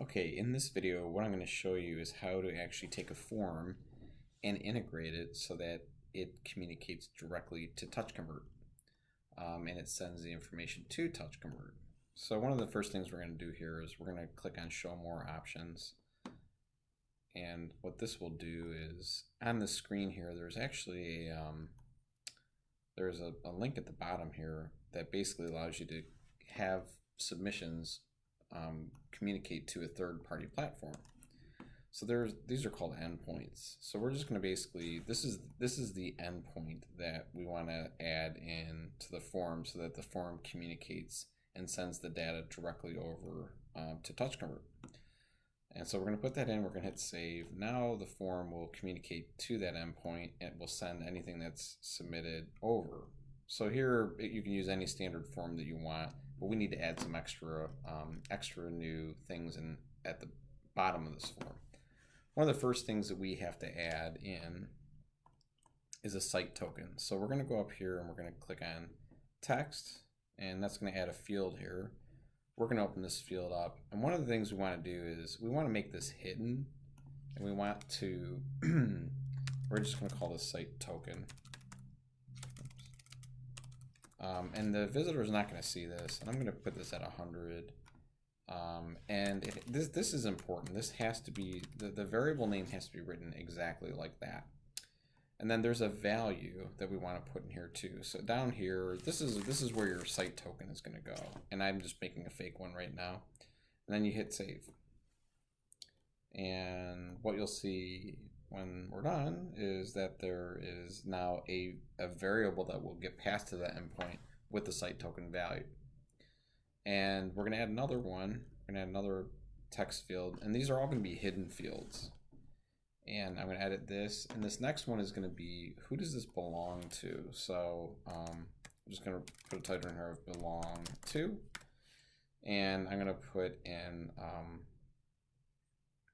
Okay, in this video, what I'm going to show you is how to actually take a form and integrate it so that it communicates directly to TouchConvert, and it sends the information to TouchConvert. So one of the first things we're going to do here is we're going to click on Show More Options. And what this will do is, on the screen here, there's actually a link at the bottom here that basically allows you to have submissions communicate to a third-party platform. So these are called endpoints. So we're just going to basically, this is the endpoint that we want to add in to the form so that the form communicates and sends the data directly over to TouchConvert. And so we're going to put that in, we're going to hit save. Now the form will communicate to that endpoint and it will send anything that's submitted over. So here you can use any standard form that you want, but we need to add some extra new things at the bottom of this form. One of the first things that we have to add in is a site token. So we're going to go up here and we're going to click on text, and that's going to add a field here. We're going to open this field up, and one of the things we want to do is we want to make this hidden, and we want to we're just going to call this site token. And the visitor is not going to see this, and I'm going to put this at 100. This is important. This has to be, the variable name has to be written exactly like that. And then there's a value that we want to put in here too. So down here, this is where your site token is going to go. And I'm just making a fake one right now. And then you hit save. And what you'll see when we're done is that there is now a variable that will get passed to that endpoint with the site token value. And we're going to add another one. We're going to add another text field. And these are all going to be hidden fields. And I'm going to edit this. And this next one is going to be, who does this belong to? So I'm just going to put a title in here of belong to. And I'm going to put in,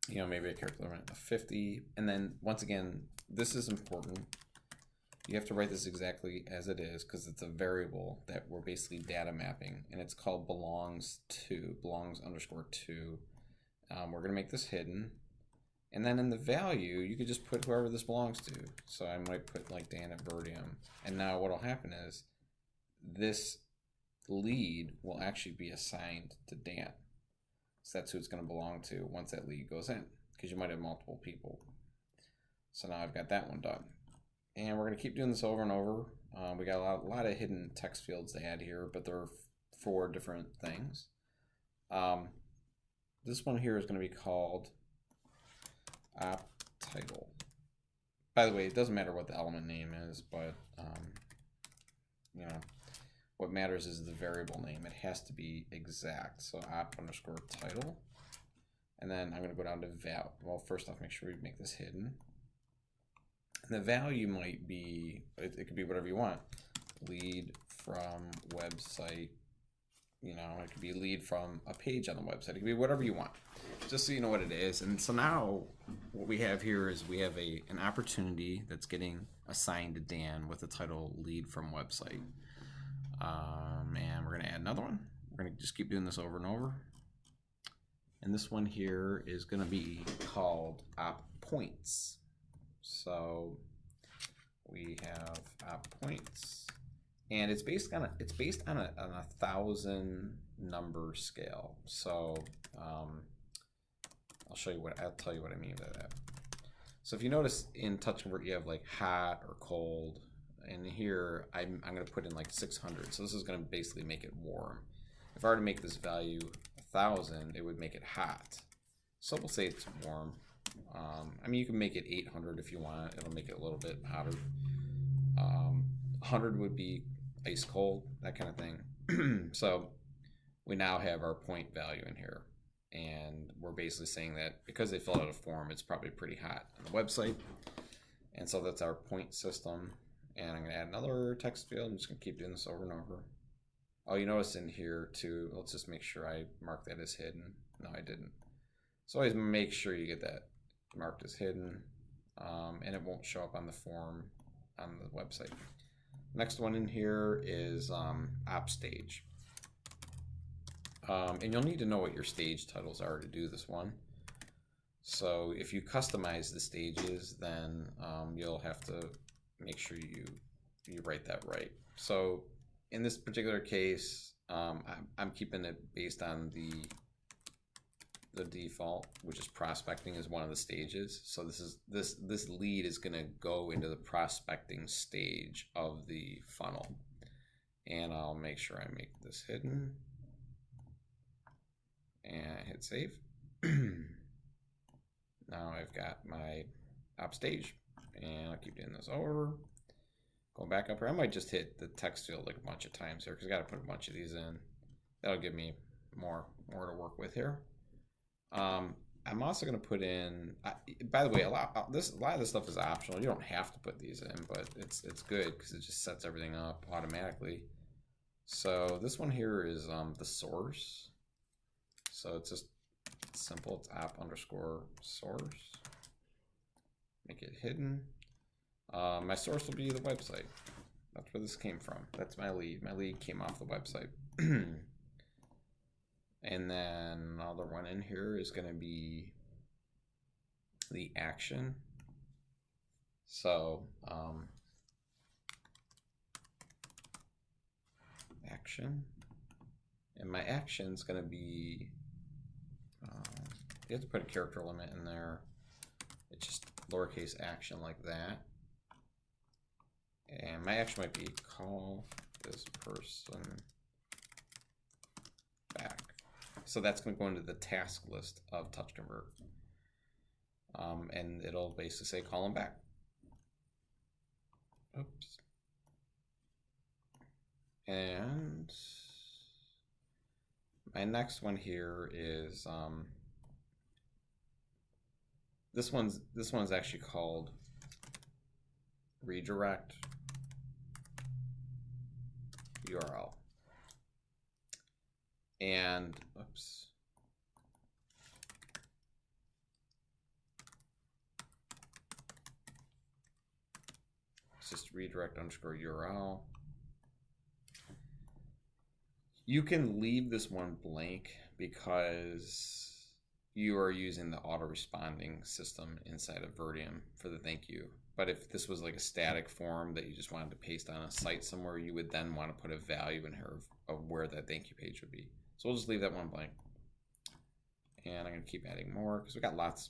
maybe a character limit of 50. And then once again, this is important. You have to write this exactly as it is because it's a variable that we're basically data mapping, and it's called belongs underscore to. We're going to make this hidden. And then in the value, you could just put whoever this belongs to. So I might put like Dan at Virteom. And now what will happen is this lead will actually be assigned to Dan. So that's who it's going to belong to once that lead goes in, because you might have multiple people. So now I've got that one done. And we're going to keep doing this over and over. We got a lot of hidden text fields to add here, but there are 4 different things. This one here is going to be called app title. By the way, it doesn't matter what the element name is, but what matters is the variable name. It has to be exact. So app underscore title. And then I'm going to go down to val. Well, first off, make sure we make this hidden. And the value might be, it could be whatever you want. Lead from website. It could be lead from a page on the website. It could be whatever you want, just so you know what it is. And so now what we have here is we have an opportunity that's getting assigned to Dan with the title lead from website. And we're going to add another one. We're going to just keep doing this over and over. And this one here is going to be called app points. So we have app points. And it's based on a 1,000 number scale. So I'll tell you what I mean by that. So if you notice in TouchConvert, you have like hot or cold, and here I'm going to put in like 600. So this is going to basically make it warm. If I were to make this value 1,000, it would make it hot. So we'll say it's warm. You can make it 800 if you want. It'll make it a little bit hotter. 100 would be ice cold, that kind of thing. So we now have our point value in here, and we're basically saying that because they filled out a form, it's probably pretty hot on the website. And so that's our point system. And I'm going to add another text field. I'm just going to keep doing this over and over. Oh, you notice in here too, let's just make sure I mark that as hidden. No, I didn't. So always make sure you get that marked as hidden, and it won't show up on the form on the website. Next one in here is app stage. And you'll need to know what your stage titles are to do this one. So if you customize the stages, then you'll have to make sure you write that right. So in this particular case, I'm keeping it based on the default, which is prospecting is one of the stages. So this lead is going to go into the prospecting stage of the funnel. And I'll make sure I make this hidden and hit save. Now I've got my op stage, and I'll keep doing this over. Going back up here, I might just hit the text field like a bunch of times here because I got to put a bunch of these in. That'll give me more to work with here. I'm also going to put in, by the way, a lot of this stuff is optional. You don't have to put these in, but it's good because it just sets everything up automatically. So this one here is the source. So it's just simple. It's app_source. Make it hidden. My source will be the website. That's where this came from. That's my lead. My lead came off the website. And then another one in here is going to be the action. So action, and my action is going to be you have to put a character limit in there. It's just lowercase action like that. And my action might be call this person back. So that's going to go into the task list of TouchConvert. And it'll basically say call him back. Oops. And my next one here is this one's actually called redirect URL. And oops. It's just redirect_URL. You can leave this one blank because you are using the auto-responding system inside of Virteom for the thank you. But if this was like a static form that you just wanted to paste on a site somewhere, you would then want to put a value in here of where that thank you page would be. So we'll just leave that one blank. And I'm going to keep adding more because we got lots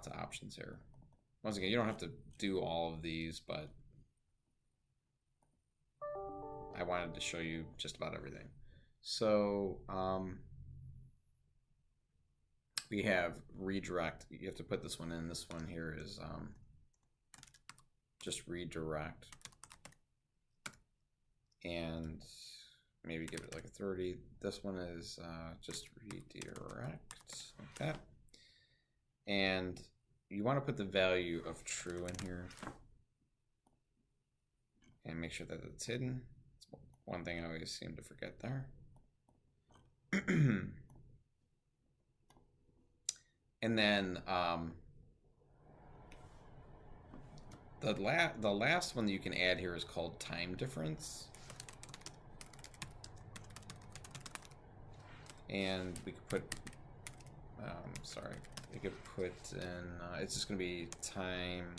of options here. Once again, you don't have to do all of these, but I wanted to show you just about everything. So we have redirect. You have to put this one in. This one here is just redirect. And maybe give it like a 30. This one is just redirect, like that. And you want to put the value of true in here. And make sure that it's hidden. It's one thing I always seem to forget there. And then the last one that you can add here is called time difference. And we could put, we could put in, it's just going to be time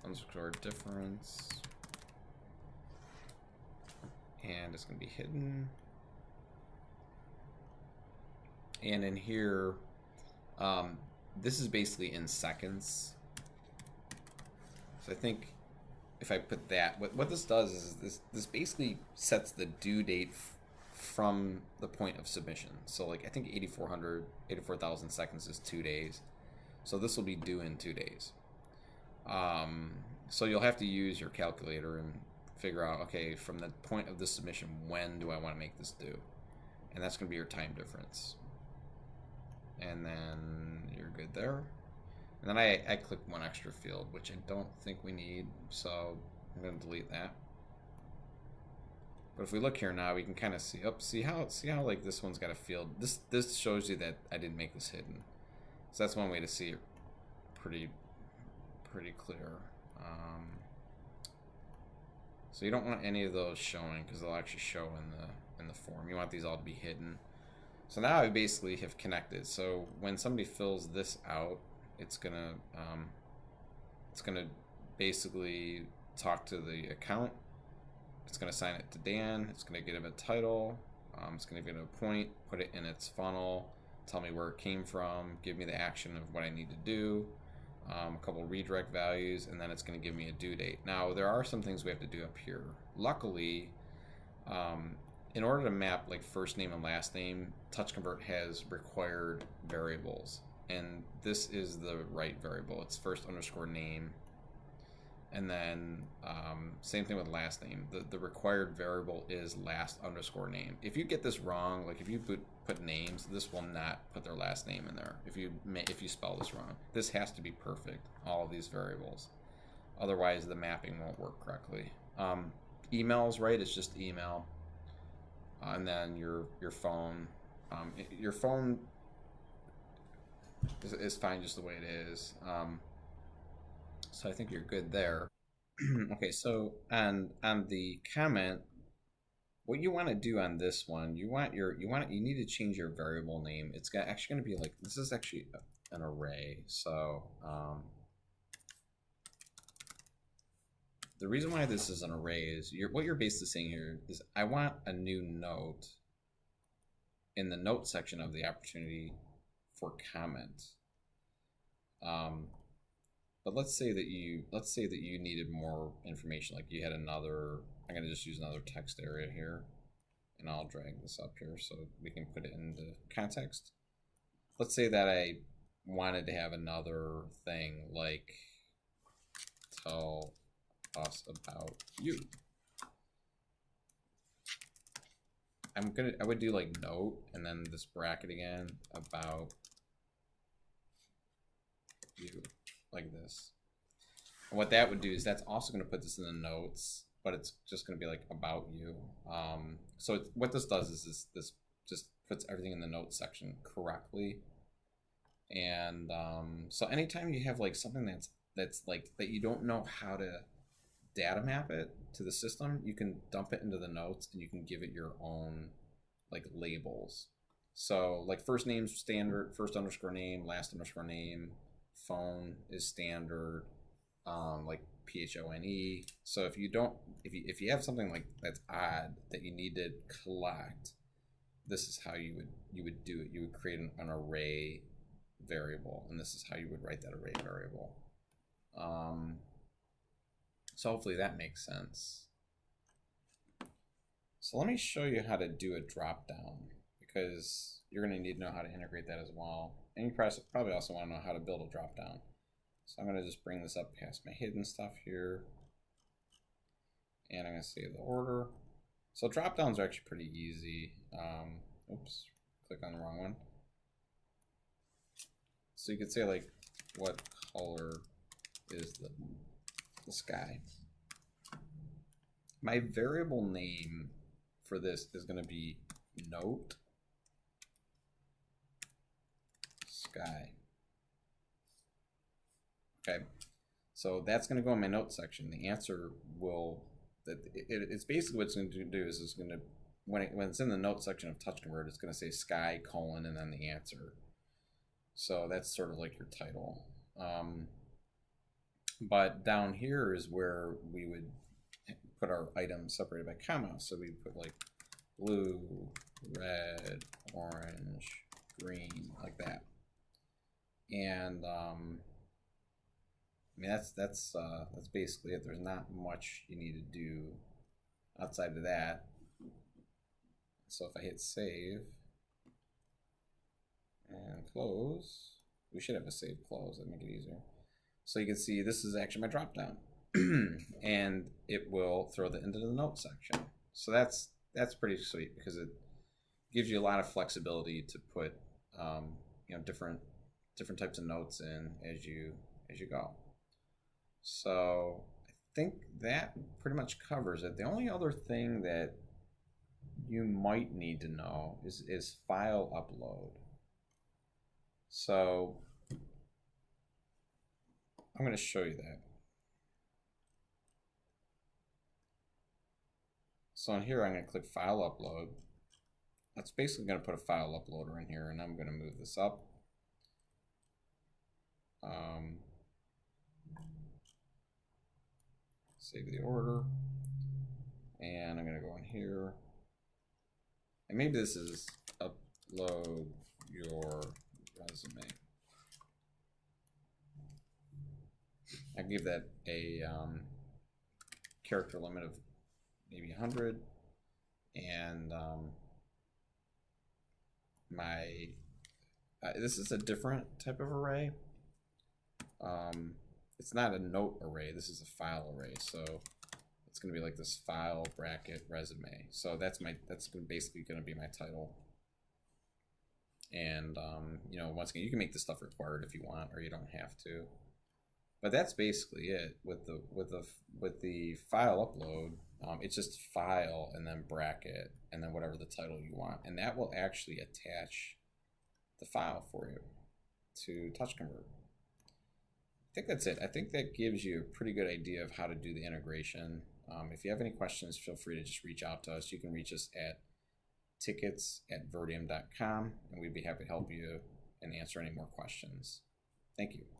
_ difference. And it's going to be hidden. And in here, this is basically in seconds. So I think if I put that, what this does is this basically sets the due date from the point of submission. So like I think 84,000 seconds is 2 days. So this will be due in 2 days. So you'll have to use your calculator and figure out, okay, from the point of the submission, when do I want to make this due? And that's going to be your time difference. And then you're good there. And then I clicked one extra field, which I don't think we need, so I'm going to delete that. But if we look here now, we can kind of see, see how like this one's got a field. This shows you that I didn't make this hidden. So that's one way to see it pretty clear. So you don't want any of those showing because they'll actually show in the form. You want these all to be hidden. So now I basically have connected. So when somebody fills this out, it's gonna basically talk to the account. It's gonna assign it to Dan. It's gonna give him a title. It's gonna give it a point, put it in its funnel, tell me where it came from, give me the action of what I need to do, a couple redirect values, and then it's gonna give me a due date. Now there are some things we have to do up here. Luckily, in order to map like first name and last name, TouchConvert has required variables, and this is the right variable. It's first underscore name, and then same thing with last name. The required variable is last underscore name. If you get this wrong, like if you put names, this will not put their last name in there. If you spell this wrong, this has to be perfect. All of these variables, otherwise the mapping won't work correctly. Emails, right? It's just email. And then your phone, your phone is fine just the way it is. So I think you're good there. Okay, so on the comment, what you want to do on this one, you need to change your variable name. It's actually going to be like, this is actually an array. So the reason why this is an array is what you're basically saying here is I want a new note in the note section of the opportunity for comment. But let's say that you needed more information, like you had another. I'm gonna just use another text area here, and I'll drag this up here so we can put it into context. Let's say that I wanted to have another thing like tell us about you. I would do like note and then this bracket again about you, like this. And what that would do is that's also going to put this in the notes, but it's just going to be like about you. So what this does is this just puts everything in the notes section correctly. And so anytime you have like something that's like that you don't know how to data map it to the system, you can dump it into the notes and you can give it your own like labels. So like first name's standard, first underscore name, last underscore name. Phone is standard, like PHONE. So if you have something like that's odd that you need to collect, this is how you would do it. You would create an array variable, and this is how you would write that array variable. So hopefully that makes sense. So let me show you how to do a drop down, because you're going to need to know how to integrate that as well. And you probably also want to know how to build a drop down. So I'm going to just bring this up past my hidden stuff here. And I'm going to save the order. So drop downs are actually pretty easy. Oops, click on the wrong one. So you could say like, what color is the sky? My variable name for this is going to be note sky. Okay, so that's going to go in my note section. The answer will, it's basically what it's going to do is it's going to, when it's in the note section of TouchConvert, it's going to say sky : and then the answer. So that's sort of like your title. But down here is where we would put our items separated by comma. So we put like blue, red, orange, green, like that. And I mean that's basically it. There's not much you need to do outside of that. So if I hit save and close, we should have a save close. That'd make it easier. So you can see this is actually my drop down, and it will throw that into the note section. So that's pretty sweet because it gives you a lot of flexibility to put you know, different types of notes in as you go. So I think that pretty much covers it. The only other thing that you might need to know is file upload. So I'm going to show you that. So in here, I'm going to click File Upload. That's basically going to put a file uploader in here, and I'm going to move this up. Save the order, and I'm going to go in here, and maybe this is upload your resume. I give that a character limit of maybe 100, and this is a different type of array. It's not a note array, this is a file array, so it's going to be like this file bracket resume. So that's basically going to be my title. And you know, once again, you can make this stuff required if you want, or you don't have to. But that's basically it with the file upload. It's just file and then bracket and then whatever the title you want, and that will actually attach the file for you to TouchConvert. I think that's it. I think that gives you a pretty good idea of how to do the integration. If you have any questions, feel free to just reach out to us. You can reach us at tickets@virteom.com, and we'd be happy to help you and answer any more questions. Thank you.